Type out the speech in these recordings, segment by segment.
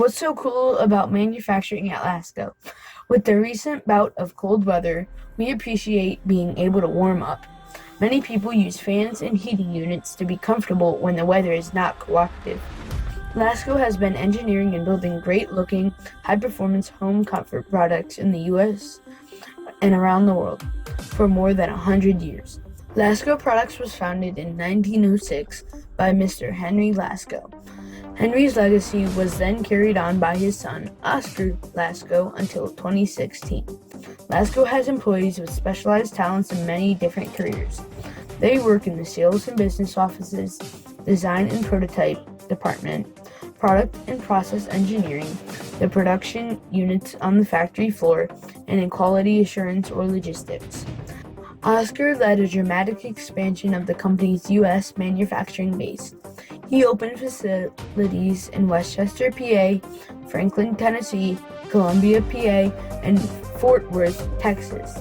What's so cool about manufacturing at LASCO? With the recent bout of cold weather, we appreciate being able to warm up. Many people use fans and heating units to be comfortable when the weather is not cooperative. LASCO has been engineering and building great-looking, high-performance home comfort products in the U.S. and around the world for more than 100 years. LASCO Products was founded in 1906 by Mr. Henry LASCO. Henry's legacy was then carried on by his son, Oscar LASCO, until 2016. LASCO has employees with specialized talents in many different careers. They work in the sales and business offices, design and prototype department, product and process engineering, the production units on the factory floor, and in quality assurance or logistics. Oscar led a dramatic expansion of the company's U.S. manufacturing base. He opened facilities in Westchester, PA, Franklin, Tennessee, Columbia, PA, and Fort Worth, Texas.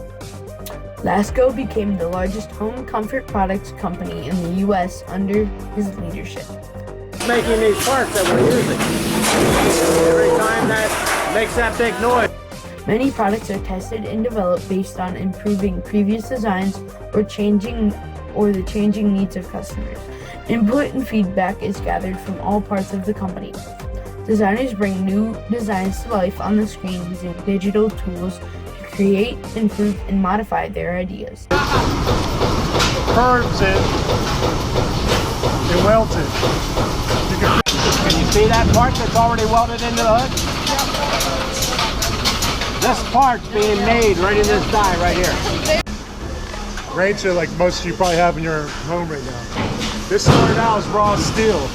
LASCO became the largest home comfort products company in the U.S. under his leadership. Making these parts that we're using. Every time that makes that big noise. Many products are tested and developed based on improving previous designs or the changing needs of customers. Input and feedback is gathered from all parts of the company. Designers bring new designs to life on the screen using digital tools to create, improve, and modify their ideas. Curves it welds it. Can you see that part that's already welded into the hood? This part's being made right in this die right here. Grates are like most you probably have in your home right now. This started out as raw steel.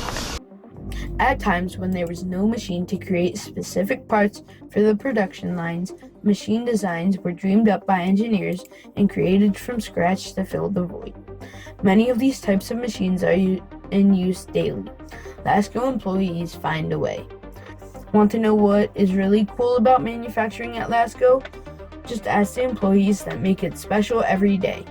At times when there was no machine to create specific parts for the production lines, machine designs were dreamed up by engineers and created from scratch to fill the void. Many of these types of machines are in use daily. LASCO employees find a way. Want to know what is really cool about manufacturing at LASCO? Just ask the employees that make it special every day.